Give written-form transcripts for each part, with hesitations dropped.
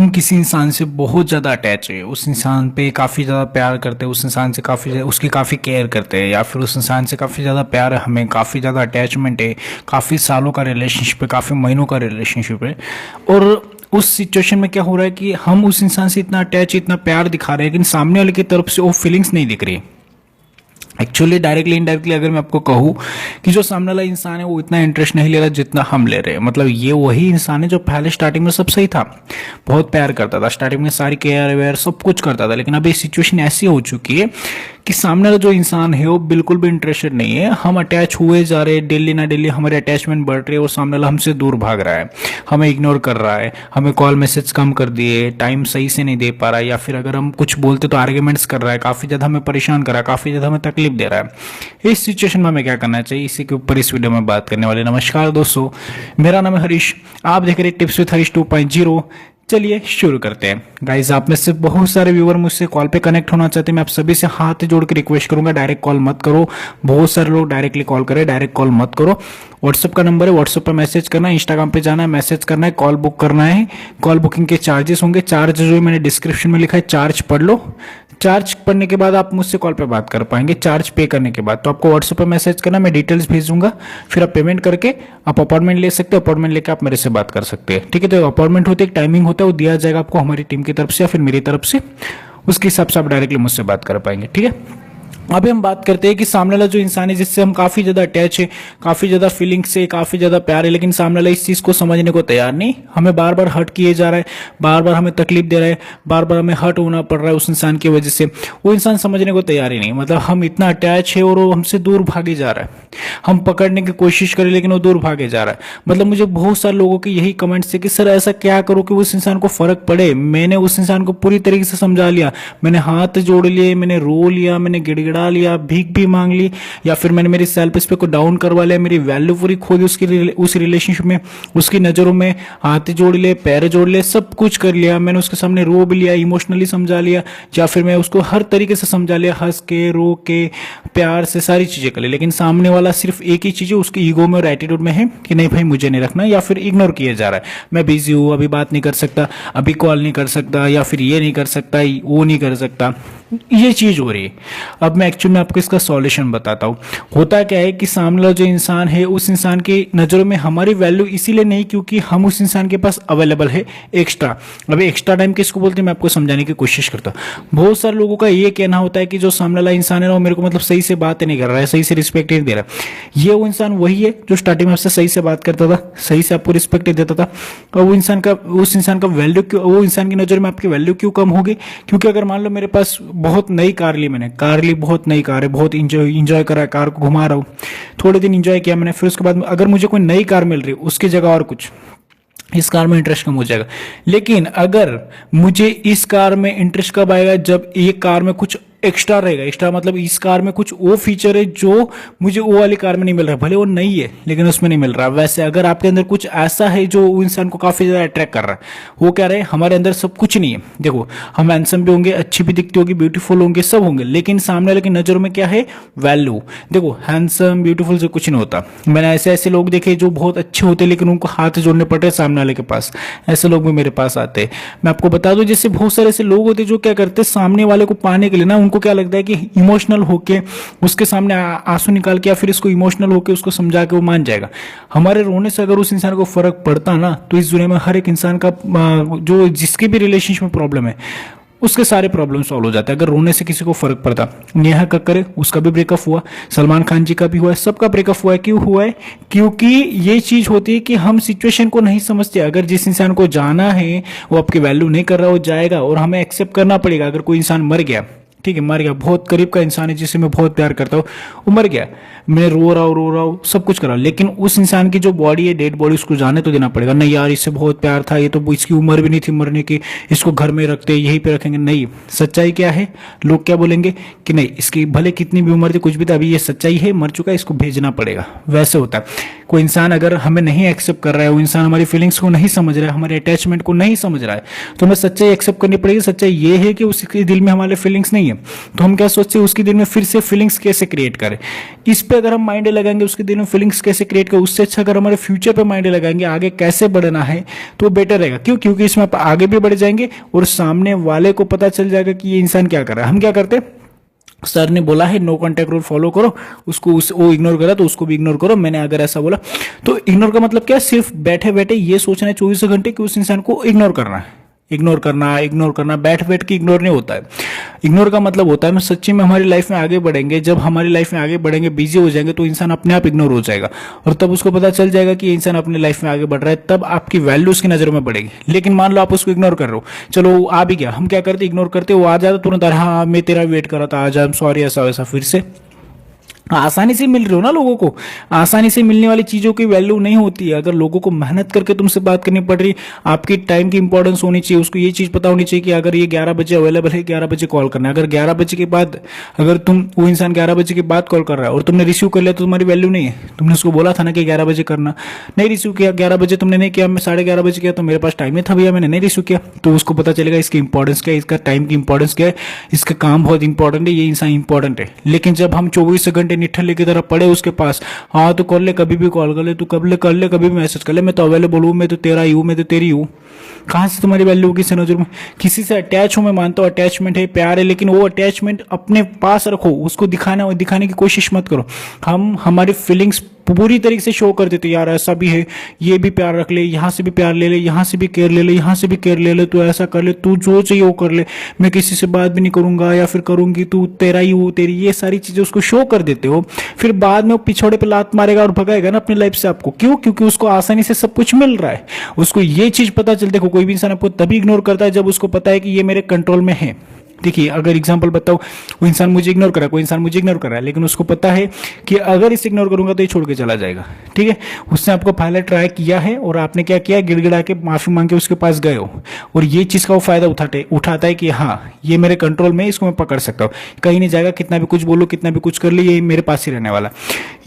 हम किसी इंसान से बहुत ज़्यादा अटैच है, उस इंसान पे काफ़ी ज़्यादा प्यार करते हैं, उस इंसान से उसकी काफ़ी केयर करते हैं, या फिर उस इंसान से काफ़ी ज़्यादा प्यार है, हमें काफ़ी ज़्यादा अटैचमेंट है, काफ़ी सालों का रिलेशनशिप है, काफ़ी महीनों का रिलेशनशिप है। और उस सिचुएशन में क्या हो रहा है कि हम उस इंसान से इतना अटैच, इतना प्यार दिखा रहे हैं, लेकिन सामने वाले की तरफ से वो फीलिंग्स नहीं दिख रही। एक्चुअली डायरेक्टली इनडायरेक्टली अगर मैं आपको कहूँ कि जो सामने वाला इंसान है वो इतना इंटरेस्ट नहीं ले रहा जितना हम ले रहे हैं। मतलब ये वही इंसान है जो पहले स्टार्टिंग में सब सही था, बहुत प्यार करता था, स्टार्टिंग में सारी केयर वेयर सब कुछ करता था, लेकिन अभी सिचुएशन ऐसी हो चुकी है कि सामने वाला जो इंसान है वो बिल्कुल भी इंटरेस्टेड नहीं है। हम अटैच हुए जा रहे हैं, डेली ना डेली हमारे अटैचमेंट बढ़ रही है और सामने वाला हमसे दूर भाग रहा है, हमें इग्नोर कर रहा है, हमें कॉल मैसेज कम कर दिए, टाइम सही से नहीं दे पा रहा है, या फिर अगर हम कुछ बोलते तो आर्ग्यूमेंट्स कर रहा है, काफ़ी ज़्यादा हमें परेशान कर रहा है, काफ़ी ज़्यादा हमें तकलीफ दे रहा है। इस सिचुएशन में हमें क्या करना चाहिए, इसी के ऊपर इस वीडियो में बात करने वाले। नमस्कार दोस्तों, मेरा नाम है हरीश, आप देख रहे हैं टिप्स विद हरीश 2.0। चलिए शुरू करते हैं। गाइज, आप में से बहुत सारे व्यूअर मुझसे कॉल पे कनेक्ट होना चाहते हैं। मैं आप सभी से हाथ जोड़ के रिक्वेस्ट करूंगा, डायरेक्ट कॉल मत करो। बहुत सारे लोग डायरेक्टली कॉल करें, डायरेक्ट कॉल मत करो। व्हाट्सएप का नंबर है, व्हाट्सएप पर मैसेज करना है, इंस्टाग्राम पे जाना है, मैसेज करना है, कॉल बुक करना है। कॉल बुकिंग के चार्जेस होंगे, चार्ज जो मैंने डिस्क्रिप्शन में लिखा है, चार्ज पढ़ लो। चार्ज पढ़ने के बाद आप मुझसे कॉल पे बात कर पाएंगे, चार्ज पे करने के बाद। तो आपको व्हाट्सएप पर मैसेज करना, मैं डिटेल्स भेजूंगा, फिर आप पेमेंट करके आप अपॉइंटमेंट ले सकते हो। अपॉइंटमेंट लेकर आप मेरे से बात कर सकते हैं, ठीक है। तो अपॉइंटमेंट होती है, एक टाइमिंग होता है, वो दिया जाएगा आपको हमारी टीम की तरफ से या फिर मेरी तरफ से। उसके हिसाब से आप डायरेक्टली मुझसे बात कर पाएंगे, ठीक है। अभी हम बात करते हैं कि सामने वाला जो इंसान है जिससे हम काफी ज्यादा अटैच है, काफी ज्यादा फीलिंग से, काफी ज्यादा प्यार है, लेकिन सामने वाला इस चीज को समझने को तैयार नहीं, हमें बार बार हर्ट किए जा रहा है, बार बार हमें तकलीफ दे रहा है, बार बार हमें हर्ट होना पड़ रहा है उस इंसान की वजह से। वो इंसान समझने को तैयार ही नहीं, मतलब हम इतना अटैच है और वो हमसे दूर भागे जा रहा है। हम पकड़ने की कोशिश करें लेकिन वो दूर भागे जा रहा है। मतलब मुझे बहुत सारे लोगों के यही कमेंट्स है कि सर ऐसा क्या करो कि उस इंसान को फर्क पड़े। मैंने उस इंसान को पूरी तरीके से समझा लिया, मैंने हाथ जोड़ लिए, मैंने रो लिया, मैंने गिड़गिड़ा लिया, भीख भी मांग ली, या फिर मैंने मेरी सेल्फ रिस्पेक्ट को डाउन करवा लिया, मेरी वैल्यू पूरी खो दी उस रिलेशनशिप में, उसकी नजरों में हाथ जोड़ लिए, पैर जोड़ लिए, सब कुछ कर लिया। मैंने उसके सामने रो भी लिया, इमोशनली समझा लिया, या फिर मैं उसको हर तरीके से समझा लिया, हंस के, रो के, प्यार से, सारी चीजें कर ली। लेकिन सामने वाला सिर्फ एक ही चीज है, उसके ईगो में और एटीट्यूड में है कि नहीं भाई मुझे नहीं रखना, या फिर इग्नोर किया जा रहा है, मैं बिजी हूं, अभी बात नहीं कर सकता, अभी कॉल नहीं कर सकता, या फिर ये नहीं कर सकता, वो नहीं कर सकता, ये चीज हो रही है। अब मैं एक्चुअली आपको इसका सॉल्यूशन बताता हूँ। होता क्या है कि सामने वाला जो इंसान है, उस इंसान की नजरों में हमारी वैल्यू इसीलिए नहीं क्योंकि हम उस इंसान के पास अवेलेबल है एक्स्ट्रा। अभी एक्स्ट्रा टाइम किसको बोलते हैं मैं आपको समझाने की कोशिश करता हूँ। बहुत सारे लोगों का ये कहना होता है कि जो सामने वाला इंसान है ना वो मेरे को मतलब सही से बात नहीं कर रहा है, सही से रिस्पेक्ट नहीं दे रहा। ये वो इंसान वही है जो स्टार्टिंग में आपसे सही से बात करता था, सही से आपको रिस्पेक्ट देता था, और वो इंसान का उस इंसान का वैल्यू क्यों, वो इंसान की नजर में आपकी वैल्यू क्यों कम होगी? क्योंकि अगर मान लो मेरे पास बहुत नई कार ली, मैंने कार ली, बहुत नई कार है, बहुत इंजॉय करा, कार को घुमा रहा हूँ, थोड़े दिन इंजॉय किया मैंने, फिर उसके बाद अगर मुझे कोई नई कार मिल रही है उसकी जगह और कुछ, इस कार में इंटरेस्ट कम हो जाएगा। लेकिन अगर मुझे इस कार में इंटरेस्ट कब आएगा? जब एक कार में कुछ एक्स्ट्रा रहेगा। एक्स्ट्रा मतलब इस कार में कुछ वो फीचर है जो मुझे वो वाली कार में नहीं मिल रहा, भले वो नई है लेकिन उसमें नहीं मिल रहा। वैसे अगर आपके अंदर कुछ ऐसा है जो वो इंसान को काफी ज्यादा अट्रैक्ट कर रहा है, वो कह रहे हैं हमारे अंदर सब कुछ नहीं है। देखो, हम हैंडसम भी होंगे, अच्छी भी दिखती होगी, ब्यूटीफुल होंगे, सब होंगे, लेकिन सामने वाले की नजरों में क्या है? वैल्यू। देखो, हैंडसम ब्यूटीफुल से कुछ नहीं होता। मैंने ऐसे ऐसे लोग देखे जो बहुत अच्छे होते लेकिन उनको हाथ जोड़ने पड़ रहे सामने वाले के पास। ऐसे लोग भी मेरे पास आते हैं। मैं आपको बता दूं, जैसे बहुत सारे ऐसे लोग होते जो क्या करते, सामने वाले को पाने के लिए ना उनको क्या लगता है कि इमोशनल होके उसके सामने आंसू निकाल के या फिर इसको इमोशनल होके उसको समझा के वो मान जाएगा। हमारे रोने से अगर उस इंसान को फर्क पड़ता ना तो इस दुनिया में हर एक इंसान का जो जिसके भी रिलेशनशिप में प्रॉब्लम है उसके सारे प्रॉब्लम सॉल्व हो जाते हैं अगर रोने से किसी को फर्क पड़ता। नेहा कक्कर है, उसका भी ब्रेकअप हुआ, सलमान खान जी का भी हुआ है, सबका ब्रेकअप हुआ है। क्यों हुआ है? क्योंकि ये चीज होती है कि हम सिचुएशन को नहीं समझते। अगर जिस इंसान को जाना है वो आपकी वैल्यू नहीं कर रहा, वो जाएगा और हमें एक्सेप्ट करना पड़ेगा। अगर कोई इंसान मर गया, ठीक है, मर गया, बहुत करीब का इंसान है जिसे मैं बहुत प्यार करता हूँ, वो मर गया, मैं रो रहा हूँ, सब कुछ कर रहा हूँ, लेकिन उस इंसान की जो बॉडी है, डेड बॉडी, उसको जाने तो देना पड़ेगा। नहीं यार, इससे बहुत प्यार था, ये तो इसकी उम्र भी नहीं थी मरने की, इसको घर में रखते, यहीं पे रखेंगे। नहीं, सच्चाई क्या है? लोग क्या बोलेंगे कि नहीं, इसकी भले कितनी भी उम्र थी, कुछ भी था, अभी ये सच्चाई है, मर चुका है, इसको भेजना पड़ेगा। वैसे होता है। कोई इंसान अगर हमें नहीं एक्सेप्ट कर रहा है, वो इंसान हमारी फीलिंग्स को नहीं समझ रहा है, हमारे अटैचमेंट को नहीं समझ रहा है, तो हमें सच्चाई एक्सेप्ट करनी पड़ेगी। सच्चाई ये है कि उसके दिल में हमारे फीलिंग्स नहीं है, तो हम क्या सोचते हैं उसके दिल में फिर से फीलिंग्स कैसे क्रिएट करें। इस पे अगर हम माइंड लगाएंगे उसके दिल में फीलिंग्स कैसे क्रिएट करें, उससे अच्छा अगर हमारे फ्यूचर पे माइंड लगाएंगे आगे कैसे बढ़ना है तो बेटर रहेगा। क्यों? क्योंकि इसमें आप आगे भी बढ़ जाएंगे और सामने वाले को पता चल जाएगा कि ये इंसान क्या कर रहा है। हम क्या करते हैं, सर ने बोला है नो कॉन्टैक्ट रूल फॉलो करो, उसको वो इग्नोर करा तो उसको भी इग्नोर करो। मैंने अगर ऐसा बोला तो इग्नोर का मतलब क्या है, सिर्फ बैठे बैठे ये सोचना है 24 घंटे कि उस इंसान को इग्नोर करना है। इग्नोर करना बैठ बैठ के इग्नोर नहीं होता है। इग्नोर का मतलब होता है मैं सच्ची में हमारी लाइफ में आगे बढ़ेंगे, जब हमारी लाइफ में आगे बढ़ेंगे बिजी हो जाएंगे तो इंसान अपने आप इग्नोर हो जाएगा और तब उसको पता चल जाएगा कि ये इंसान अपनी लाइफ में आगे बढ़ रहा है, तब आपकी वैल्यू उसकी नजरों में बढ़ेगी। लेकिन मान लो आप उसको इग्नोर कर रहे हो, चलो वो आ भी गया, हम क्या करते इग्नोर करते, वो आ जाता तुरंत, अरे हाँ मैं तेरा वेट कर रहा था, आ जा, सॉरी, ऐसा वैसा। फिर से आसानी से मिल रहे हो ना लोगों को, आसानी से मिलने वाली चीजों की वैल्यू नहीं होती है। अगर लोगों को मेहनत करके तुमसे बात करनी पड़ रही, आपकी टाइम की इंपॉर्टेंस होनी चाहिए, उसको ये चीज पता होनी चाहिए कि अगर ये 11 बजे अवेलेबल है 11 बजे कॉल करना है। अगर 11 बजे के बाद, अगर तुम वो इंसान 11 बजे के बाद कॉल कर रहा है और तुमने रिसीव कर लिया तो तुम्हारी वैल्यू नहीं है। तुमने उसको बोला था ना कि 11 बजे करना, नहीं रिसीव किया, 11 बजे तुमने नहीं किया, मैं 11:30 बजे किया तो मेरे पास टाइम ही था भैया, मैंने नहीं रिसीव किया, तो उसको पता चलेगा इसकी इंपॉर्टेंस क्या है, इसका टाइम की इंपॉर्टेंस क्या है, इसका काम बहुत इंपॉर्टेंट है, ये इंसान इंपॉर्टेंट है। लेकिन जब हम 24 घंटे निठल्ले की तरह उसके पास, हाँ तो कर ले, कभी भी कॉल कर ले, तू कब ले कर ले, कभी भी मैसेज कर ले, मैं तो अवेलेबल हूँ, मैं तो तेरा ही हूँ, मैं तो तेरी हूँ, कहाँ से तुम्हारी वैल्यू होगी किसी नजर में। किसी से अटैच हूं, मैं मानता हूँ अटैचमेंट है, प्यार है, लेकिन वो अटैचमेंट अपने पास रखो, उसको दिखाने की कोशिश मत करो। हम हमारी फीलिंग्स पूरी तरीके से शो कर देते, यार ऐसा भी है, ये भी प्यार रख ले, यहाँ से भी प्यार ले ले, यहाँ से भी केयर ले ले, यहाँ से भी केयर ले ले, तू ऐसा कर ले, तू जो चाहिए वो कर ले, मैं किसी से बात भी नहीं करूंगा या फिर करूंगी, तू तेरा ही हूँ, तेरी, ये सारी चीजें उसको शो कर देते हो। फिर बाद में वो पिछौड़े पे लात मारेगा और भगाएगा ना अपनी लाइफ से आपको। क्यों? क्योंकि उसको आसानी से सब कुछ मिल रहा है, उसको ये चीज पता चल, देखो कोई भी इंसान आपको तभी इग्नोर करता है जब उसको पता है कि ये मेरे कंट्रोल में है। देखिए अगर एग्जांपल बताओ, वो इंसान मुझे इग्नोर कर रहा है, कोई इंसान मुझे इग्नोर कर रहा है, लेकिन उसको पता है कि अगर इसे इग्नोर करूंगा तो ये छोड़ के चला जाएगा, ठीक है। उसने आपको पहले ट्राई किया है और आपने क्या किया, गिड़गिड़ा के माफी मांग के उसके पास गए हो, और ये चीज का वो फायदा उठाता है कि हाँ ये मेरे कंट्रोल में, इसको मैं पकड़ सकता हूँ, कहीं नहीं जाएगा, कितना भी कुछ बोलो, कितना भी कुछ कर ले, ये मेरे पास ही रहने वाला।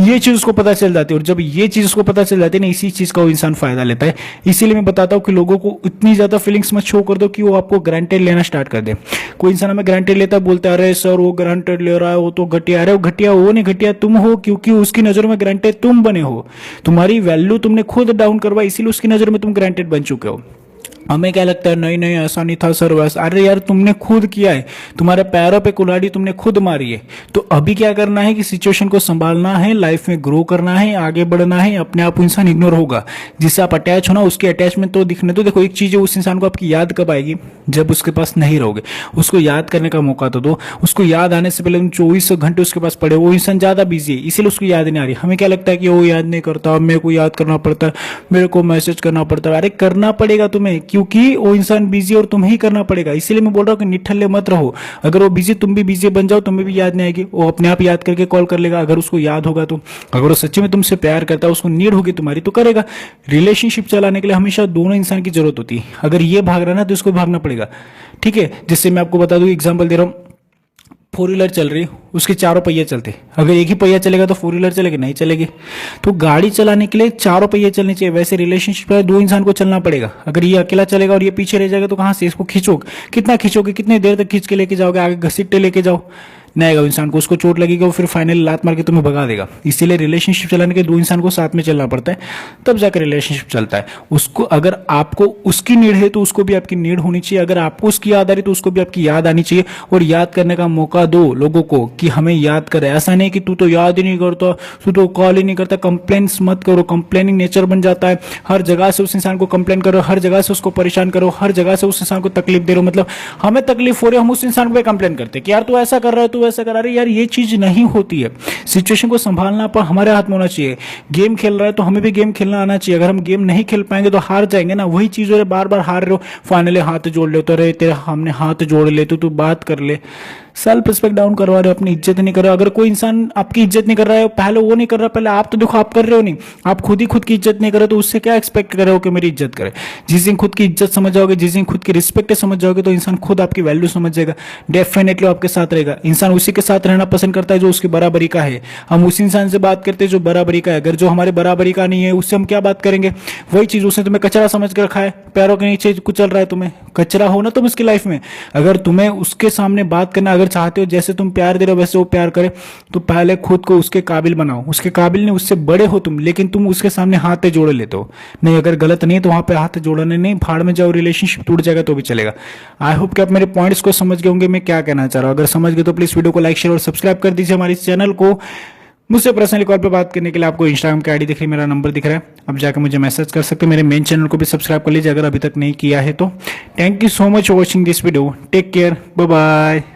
ये चीज उसको पता चल जाती है, और जब ये चीज उसको पता चल जाती है ना, इसी चीज का वो इंसान फायदा लेता है। इसीलिए मैं बताता हूँ कि लोगों को इतनी ज्यादा फीलिंग्स मत शो कर दो कि वो आपको ग्रांटेड लेना स्टार्ट कर दे। कोई इंसान हमें ग्रांटेड लेता, बोलता है अरे सर वो ग्रांटेड ले रहा है, वो तो घटिया, अरे वो घटिया वो नहीं, घटिया तुम हो, क्योंकि उसकी नजरों में ग्रांटेड तुम बने हो, तुम्हारी वैल्यू तुमने खुद डाउन करवाई, इसीलिए उसकी नजरों में तुम ग्रांटेड बन चुके हो। हमें क्या लगता है, नहीं नहीं ऐसा नहीं था सर वैसा, अरे यार तुमने खुद किया है, तुम्हारे पैरों पे कुल्हाड़ी तुमने खुद मारी है। तो अभी क्या करना है कि सिचुएशन को संभालना है, लाइफ में ग्रो करना है, आगे बढ़ना है, अपने आप इंसान इग्नोर होगा, जिससे आप अटैच हो ना, उसके अटैचमेंट तो दिखने दो। देखो एक चीज है, उस इंसान को आपकी याद कब आएगी, जब उसके पास नहीं रहोगे। उसको याद करने का मौका तो दो, उसको याद आने से पहले तुम 24 घंटे उसके पास पड़े, वो इंसान ज्यादा बिजी है इसीलिए उसको याद नहीं आ रही। हमें क्या लगता है कि वो याद नहीं करता, मेरे को याद करना पड़ता है, मेरे को मैसेज करना पड़ता है, अरे करना पड़ेगा तुम्हें, क्योंकि वो इंसान बिजी और तुम्हें ही करना पड़ेगा। इसीलिए मैं बोल रहा हूँ कि निठल्ले मत रहो, अगर वो बिजी तुम भी बिजी बन जाओ, तुम्हें भी याद नहीं आएगी, वो अपने आप याद करके कॉल कर लेगा अगर उसको याद होगा तो। अगर वो सच्ची में तुमसे प्यार करता है, उसको नीड होगी तुम्हारी तो करेगा। रिलेशनशिप चलाने के लिए हमेशा दोनों इंसान की जरूरत होती है, अगर ये भाग रहा है ना तो इसको भागना पड़ेगा, ठीक है। जिससे मैं आपको बता दूं, एग्जाम्पल दे रहा हूँ, 4 व्हीलर चल रही, उसके चारों पहिए चलते, अगर एक ही पहिया चलेगा तो 4 व्हीलर चलेगी, नहीं चलेगी। तो गाड़ी चलाने के लिए चारों पहिए चलने चाहिए, वैसे रिलेशनशिप में 2 इंसान को चलना पड़ेगा। अगर ये अकेला चलेगा और ये पीछे रह जाएगा तो कहां से इसको खींचोगे, कितना खींचोगे, कितनी देर तक खींच के लेके जाओगे, आगे घसीटते लेके जाओ, नहीं आएगा इंसान को, उसको चोट लगेगा, वो फिर फाइनली लात मार के तुम्हें भगा देगा। इसीलिए रिलेशनशिप चलाने के 2 इंसान को साथ में चलना पड़ता है, तब जाकर रिलेशनशिप चलता है। उसको अगर आपको उसकी नीड है तो उसको भी आपकी नीड होनी चाहिए, अगर आपको उसकी याद आ रही तो उसको भी आपकी याद आनी चाहिए, और याद करने का मौका दो लोगों को कि हमें याद करे। ऐसा नहीं कि तू तो याद ही नहीं करता, तू तो कॉल ही नहीं करता। कंप्लेंट्स मत करो, कंप्लेनिंग नेचर बन जाता है, हर जगह से उस इंसान को कंप्लेन करो, हर जगह से उसको परेशान करो, हर जगह से उस इंसान को तकलीफ दे रहे हो, मतलब हमें तकलीफ हो रही है, हम उस इंसान को कंप्लेन करते हैं कि यार तू ऐसा कर रहा है, तू ऐसा कर रहा है। यार ये चीज नहीं होती है, सिचुएशन को संभालना पर हमारे हाथ में होना चाहिए। गेम खेल रहा है तो हमें भी गेम खेलना आना चाहिए, अगर हम गेम नहीं खेल पाएंगे तो हार जाएंगे ना। वही चीज बार बार हार रहे हो, फाइनली हाथ जोड़ ले तो, अरे तेरा हमने हाथ जोड़ ले तो तू बात कर ले, सेल्फ रिस्पेक्ट डाउन करवा रहे हो, अपनी इज्जत नहीं कर रहे हो। अगर कोई इंसान आपकी इज्जत नहीं कर रहा है, पहले वो नहीं कर रहा, पहले आप तो देखो आप कर रहे हो नहीं, आप खुद ही खुद की इज्जत नहीं कर रहे, तो उससे क्या एक्सपेक्ट कर रहे हो कि मेरी इज्जत करे। जिस दिन खुद की इज्जत समझ जाओगे, जिस दिन खुद की रिस्पेक्ट समझ जाओगे, तो इंसान खुद आपकी वैल्यू समझ जाएगा, डेफिनेटली आपके साथ रहेगा। इंसान उसी के साथ रहना पसंद करता है जो उसकी बराबरी का है। हम उस इंसान से बात करते हैं जो बराबरी का है। अगर जो हमारे बराबरी का नहीं है, उससे हम क्या बात करेंगे? वही चीज, उसने तुम्हें कचरा समझ कर रखा है, पैरों के नीचे कुचल रहा है, तुम्हें कचरा हो ना तुम उसकी लाइफ में। अगर तुम्हें उसके सामने बात करना अगर चाहते हो, जैसे तुम प्यार दे रहे हो वैसे वो प्यार करे, तो पहले खुद को उसके काबिल बनाओ। उसके काबिल नहीं, उससे बड़े हो तुम, लेकिन तुम उसके सामने हाथ जोड़ लेते हो। नहीं, अगर गलत नहीं है तो वहां पे हाथ जोड़ने नहीं, फाड़ में जाओ, रिलेशनशिप टूट जाएगा तो भी चलेगा। आई होप कि आप मेरे पॉइंट्स को समझ गए होंगे मैं क्या कहना चाह रहा हूं। अगर समझ गए तो प्लीज वीडियो को लाइक शेयर और सब्सक्राइब कर दीजिए हमारे इस चैनल को। मुझसे पर्सनली कॉल पे बात करने के लिए आपको इंस्टाग्राम की आईडी दिख रही है, मेरा नंबर दिख रहा है, अब जाकर मुझे मैसेज कर सकते हैं। मेरे मेन चैनल को भी सब्सक्राइब कर लीजिए अगर अभी तक नहीं किया है तो। Thank you so much for watching this video, take care, bye bye.